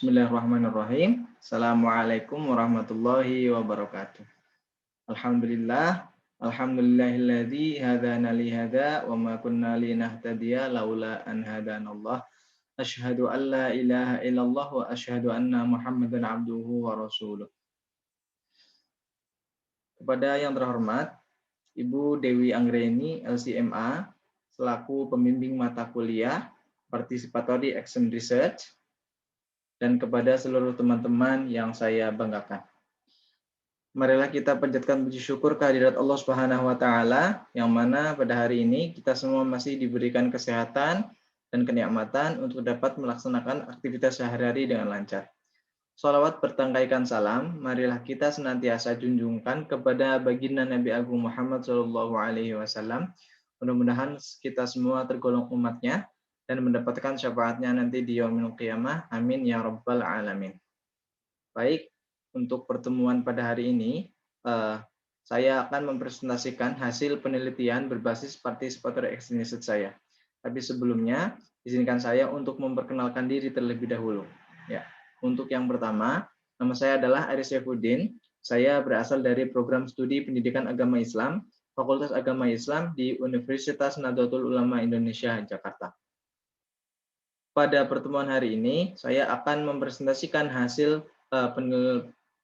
Bismillahirrahmanirrahim. Assalamualaikum warahmatullahi wabarakatuh. Alhamdulillah, alhamdulillahilladzi hadana li hada wa ma kunna linahtadiya laula an hadanallah. Asyhadu an la ilaha illallah wa asyhadu anna Muhammadan abduhu wa rasuluh. Kepada yang terhormat Ibu Dewi Anggreni LCMA selaku pembimbing mata kuliah Participatory Action Research, dan kepada seluruh teman-teman yang saya banggakan. Marilah kita panjatkan puji syukur kehadirat Allah Subhanahu wa taala yang mana pada hari ini kita semua masih diberikan kesehatan dan kenikmatan untuk dapat melaksanakan aktivitas sehari-hari dengan lancar. Shalawat bertangkaikan salam, marilah kita senantiasa junjungkan kepada baginda Nabi Agung Muhammad SAW. Mudah-mudahan kita semua tergolong umatnya dan mendapatkan syafaatnya nanti di yaumil qiyamah. Amin ya rabbal alamin. Baik, untuk pertemuan pada hari ini, saya akan mempresentasikan hasil penelitian berbasis participatory action research saya. Tapi sebelumnya, izinkan saya untuk memperkenalkan diri terlebih dahulu. Ya, untuk yang pertama, nama saya adalah Aris Saifuddin. Saya berasal dari program studi Pendidikan Agama Islam, Fakultas Agama Islam di Universitas Nahdlatul Ulama Indonesia, Jakarta. Pada pertemuan hari ini, saya akan mempresentasikan hasil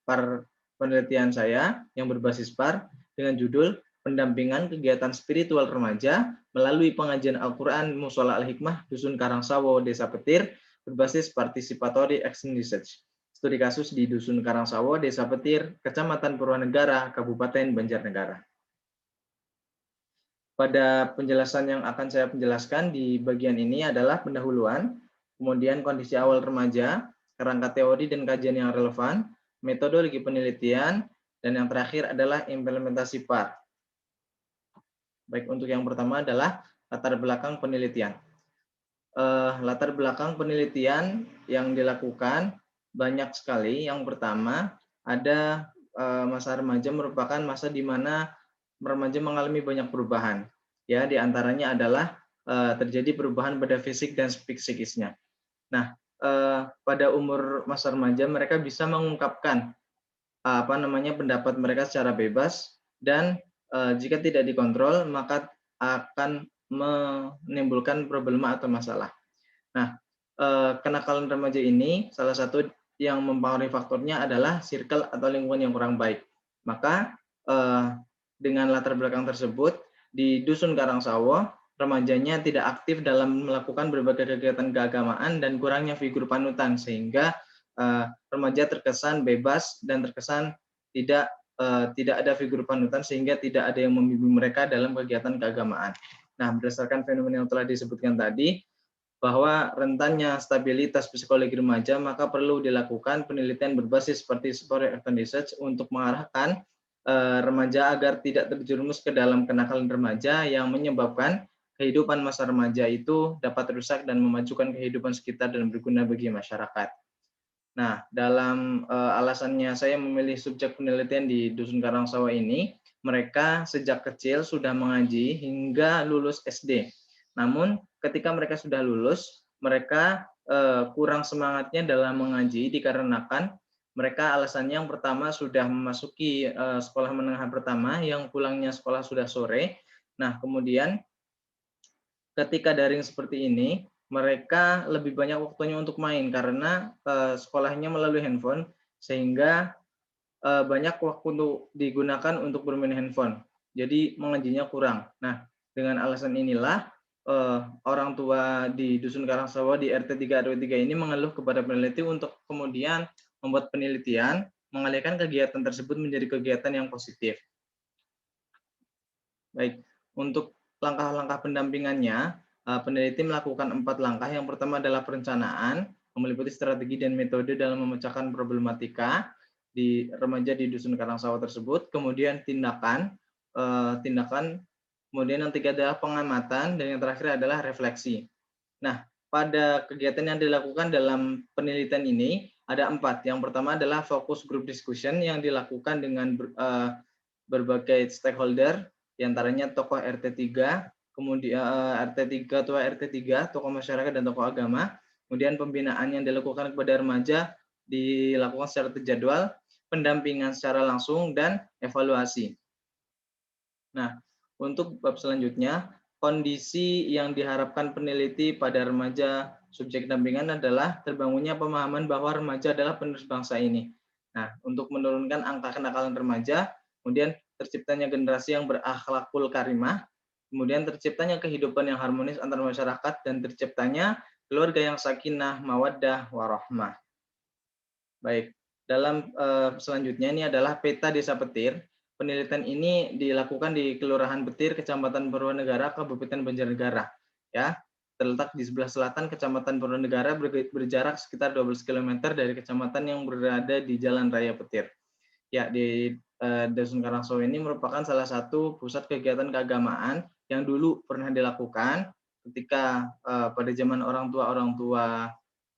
penelitian saya yang berbasis PAR dengan judul Pendampingan Kegiatan Spiritual Remaja melalui Pengajian Al-Quran Mushola Al-Hikmah Dusun Karangsawo, Desa Petir, berbasis Participatory Action Research. Studi kasus di Dusun Karangsawo, Desa Petir, Kecamatan Purwanegara, Kabupaten Banjarnegara. Pada penjelasan yang akan saya penjelaskan di bagian ini adalah pendahuluan, kemudian kondisi awal remaja, kerangka teori dan kajian yang relevan, metodologi penelitian, dan yang terakhir adalah implementasi PAR. Baik, untuk yang pertama adalah latar belakang penelitian. Latar belakang penelitian yang dilakukan banyak sekali. Yang pertama, ada masa remaja merupakan masa di mana remaja mengalami banyak perubahan. Ya, di antaranya adalah terjadi perubahan pada fisik dan psikisnya. Nah, pada umur masa remaja mereka bisa mengungkapkan pendapat mereka secara bebas dan jika tidak dikontrol maka akan menimbulkan problema atau masalah. Nah, kenakalan remaja ini salah satu yang mempengaruhi faktornya adalah circle atau lingkungan yang kurang baik. Maka dengan latar belakang tersebut, di Dusun Karangsawo, remajanya tidak aktif dalam melakukan berbagai kegiatan keagamaan dan kurangnya figur panutan, sehingga remaja terkesan bebas dan terkesan tidak ada figur panutan, sehingga tidak ada yang membimbing mereka dalam kegiatan keagamaan. Nah, berdasarkan fenomena yang telah disebutkan tadi, bahwa rentannya stabilitas psikologi remaja, maka perlu dilakukan penelitian berbasis participatory action research untuk mengarahkan remaja agar tidak terjerumus ke dalam kenakalan remaja yang menyebabkan kehidupan masa remaja itu dapat rusak dan memajukan kehidupan sekitar dan berguna bagi masyarakat. Nah, dalam alasannya saya memilih subjek penelitian di Dusun Karangsawo ini, mereka sejak kecil sudah mengaji hingga lulus SD. Namun, ketika mereka sudah lulus, mereka kurang semangatnya dalam mengaji dikarenakan mereka alasannya yang pertama sudah memasuki sekolah menengah pertama yang pulangnya sekolah sudah sore. Nah, kemudian ketika daring seperti ini, mereka lebih banyak waktunya untuk main karena sekolahnya melalui handphone, sehingga banyak waktu untuk digunakan untuk bermain handphone. Jadi mengajinya kurang. Nah, dengan alasan inilah orang tua di Dusun Karangsawo di RT 3 RW 3 ini mengeluh kepada peneliti untuk kemudian membuat penelitian mengalihkan kegiatan tersebut menjadi kegiatan yang positif. Baik, untuk langkah-langkah pendampingannya, peneliti melakukan 4 langkah. Yang pertama adalah perencanaan, meliputi strategi dan metode dalam memecahkan problematika di remaja di Dusun Karangsawo tersebut. Kemudian tindakan, kemudian yang ketiga adalah pengamatan, dan yang terakhir adalah refleksi. Nah, pada kegiatan yang dilakukan dalam penelitian ini ada 4. Yang pertama adalah fokus group discussion yang dilakukan dengan berbagai stakeholder, diantaranya tokoh RT 3, kemudian RT 3, ketua RT 3, tokoh masyarakat dan tokoh agama. kemudian pembinaan yang dilakukan kepada remaja dilakukan secara terjadwal, pendampingan secara langsung, dan evaluasi. Nah, untuk bab selanjutnya, kondisi yang diharapkan peneliti pada remaja subjek dampingan adalah terbangunnya pemahaman bahwa remaja adalah penerus bangsa ini. Nah, untuk menurunkan angka kenakalan remaja, kemudian terciptanya generasi yang berakhlakul karimah, kemudian terciptanya kehidupan yang harmonis antar masyarakat, dan terciptanya keluarga yang sakinah, mawaddah, warahmah. Baik, dalam selanjutnya ini adalah peta Desa Petir. Penelitian ini dilakukan di Kelurahan Petir, Kecamatan Purwanegara, Kabupaten Banjarnegara. Ya, terletak di sebelah selatan Kecamatan Purwanegara, berjarak sekitar 12 km dari kecamatan yang berada di Jalan Raya Petir. Ya, di Dusun Karangsowo ini merupakan salah satu pusat kegiatan keagamaan yang dulu pernah dilakukan ketika pada zaman orang tua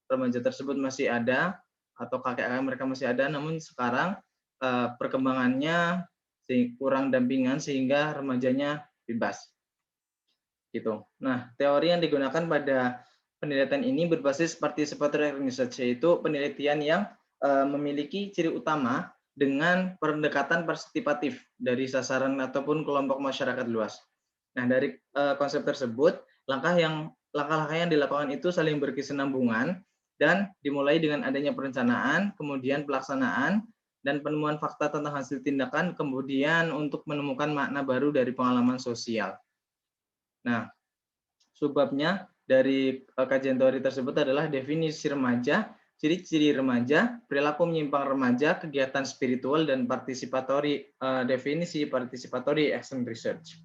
remaja tersebut masih ada, atau kakek-kakek mereka masih ada, namun sekarang perkembangannya kurang dampingan sehingga remajanya bebas. Gitu. Nah, teori yang digunakan pada penelitian ini berbasis participatory research, yaitu penelitian yang memiliki ciri utama dengan pendekatan partisipatif dari sasaran ataupun kelompok masyarakat luas. Nah, dari konsep tersebut, langkah-langkah yang dilakukan itu saling berkesinambungan dan dimulai dengan adanya perencanaan, kemudian pelaksanaan, dan penemuan fakta tentang hasil tindakan, kemudian untuk menemukan makna baru dari pengalaman sosial. Nah, subbabnya dari kajian teori tersebut adalah definisi remaja, ciri-ciri remaja, perilaku menyimpang remaja, kegiatan spiritual, dan definisi participatory action research.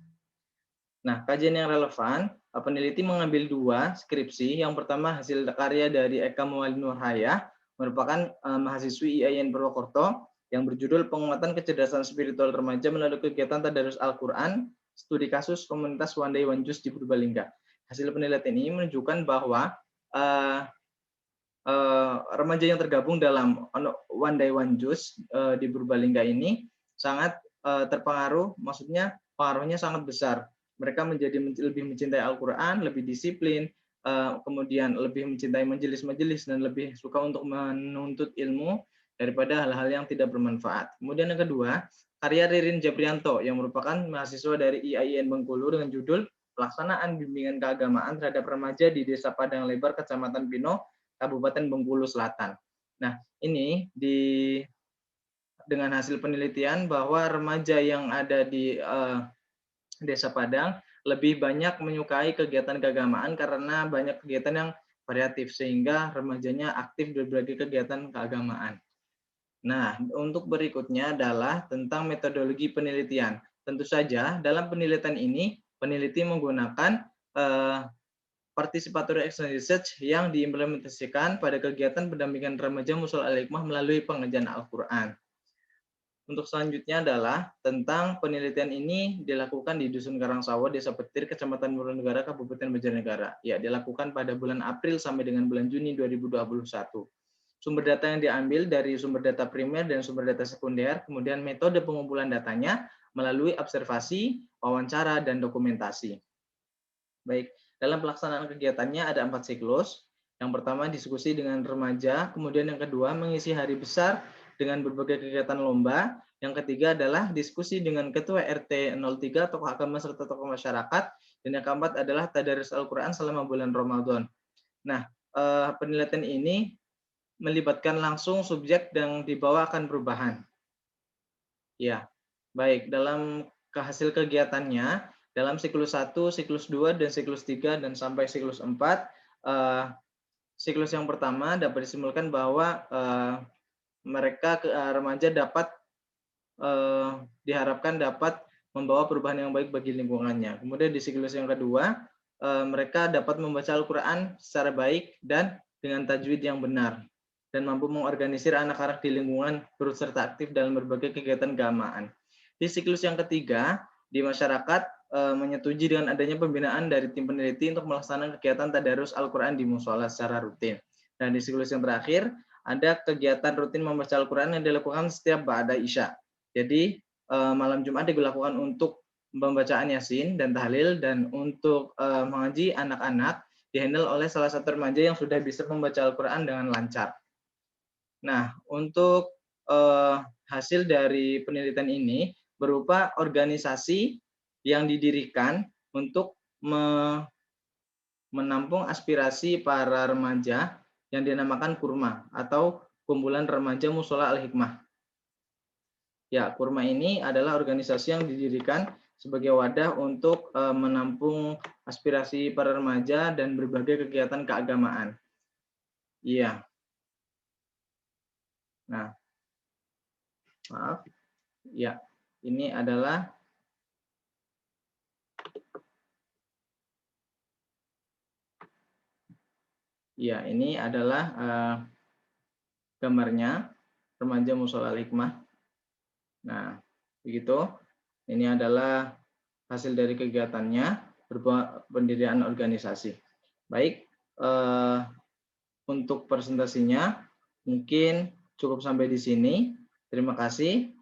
Nah, kajian yang relevan, peneliti mengambil 2 skripsi. Yang pertama hasil karya dari Eka Muali Nurhaya, merupakan mahasiswi IAIN Purwokerto, yang berjudul Penguatan Kecerdasan Spiritual Remaja melalui Kegiatan Tadarus Al-Quran, Studi Kasus Komunitas One Day One Juz di Purbalingga. Hasil penelitian ini menunjukkan bahwa remaja yang tergabung dalam One Day One Juz di Purbalingga ini sangat terpengaruh, maksudnya pengaruhnya sangat besar. Mereka menjadi lebih mencintai Al-Quran, lebih disiplin, kemudian lebih mencintai majelis-majelis, dan lebih suka untuk menuntut ilmu daripada hal-hal yang tidak bermanfaat. Kemudian yang kedua, karya Ririn Japrianto yang merupakan mahasiswa dari IAIN Bengkulu dengan judul Pelaksanaan Bimbingan Keagamaan Terhadap Remaja di Desa Padang Lebar, Kecamatan Pino, Kabupaten Bengkulu Selatan. Nah, ini dengan hasil penelitian bahwa remaja yang ada di Desa Padang lebih banyak menyukai kegiatan keagamaan karena banyak kegiatan yang variatif sehingga remajanya aktif di berbagai kegiatan keagamaan. Nah, untuk berikutnya adalah tentang metodologi penelitian. Tentu saja dalam penelitian ini peneliti menggunakan participatory action research yang diimplementasikan pada kegiatan pendampingan remaja Mushol Al-Hikmah melalui pengajian Al-Quran. Untuk selanjutnya adalah tentang penelitian ini dilakukan di Dusun Karangsawo, Desa Petir, Kecamatan Purwanegara, Kabupaten Banjarnegara. Ya, dilakukan pada bulan April sampai dengan bulan Juni 2021. Sumber data yang diambil dari sumber data primer dan sumber data sekunder, kemudian metode pengumpulan datanya melalui observasi, wawancara, dan dokumentasi. Baik, dalam pelaksanaan kegiatannya ada 4 siklus. Yang pertama diskusi dengan remaja, kemudian yang kedua mengisi hari besar dengan berbagai kegiatan lomba. Yang ketiga adalah diskusi dengan ketua RT 03, tokoh agama serta tokoh masyarakat. Dan yang keempat adalah tadarus Al-Quran selama bulan Ramadan. Nah, penelitian ini melibatkan langsung subjek yang dibawa akan perubahan. Ya, baik. Dalam hasil kegiatannya, dalam siklus 1, siklus 2, dan siklus 3, dan sampai siklus 4, siklus yang pertama dapat disimpulkan bahwa remaja diharapkan dapat membawa perubahan yang baik bagi lingkungannya. Kemudian di siklus yang kedua, mereka dapat membaca Al-Quran secara baik dan dengan tajwid yang benar, dan mampu mengorganisir anak-anak di lingkungan turut serta aktif dalam berbagai kegiatan keagamaan. Di siklus yang ketiga, di masyarakat menyetujui dengan adanya pembinaan dari tim peneliti untuk melaksanakan kegiatan tadarus Al-Quran di musola secara rutin. Dan di siklus yang terakhir, ada kegiatan rutin membaca Al-Quran yang dilakukan setiap ba'da Isya. Jadi malam Jumat dilakukan untuk pembacaan Yasin dan tahlil, dan untuk mengaji anak-anak dihandle oleh salah satu remaja yang sudah bisa membaca Al-Quran dengan lancar. Nah, untuk hasil dari penelitian ini berupa organisasi yang didirikan untuk menampung aspirasi para remaja yang dinamakan Kurma atau Kumpulan Remaja Musola Al-Hikmah. Ya, Kurma ini adalah organisasi yang didirikan sebagai wadah untuk menampung aspirasi para remaja dan berbagai kegiatan keagamaan. Iya. Nah, maaf. Ya, ini adalah gambarnya remaja Musola Al-Hikmah. Nah, begitu. Ini adalah hasil dari kegiatannya berupa pendirian organisasi. Baik, untuk presentasinya mungkin cukup sampai di sini. Terima kasih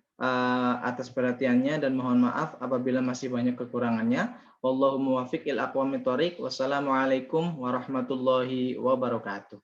atas perhatiannya dan mohon maaf apabila masih banyak kekurangannya. Wallahu muwaffiq ila aqwamit thoriq. Wassalamualaikum warahmatullahi wabarakatuh.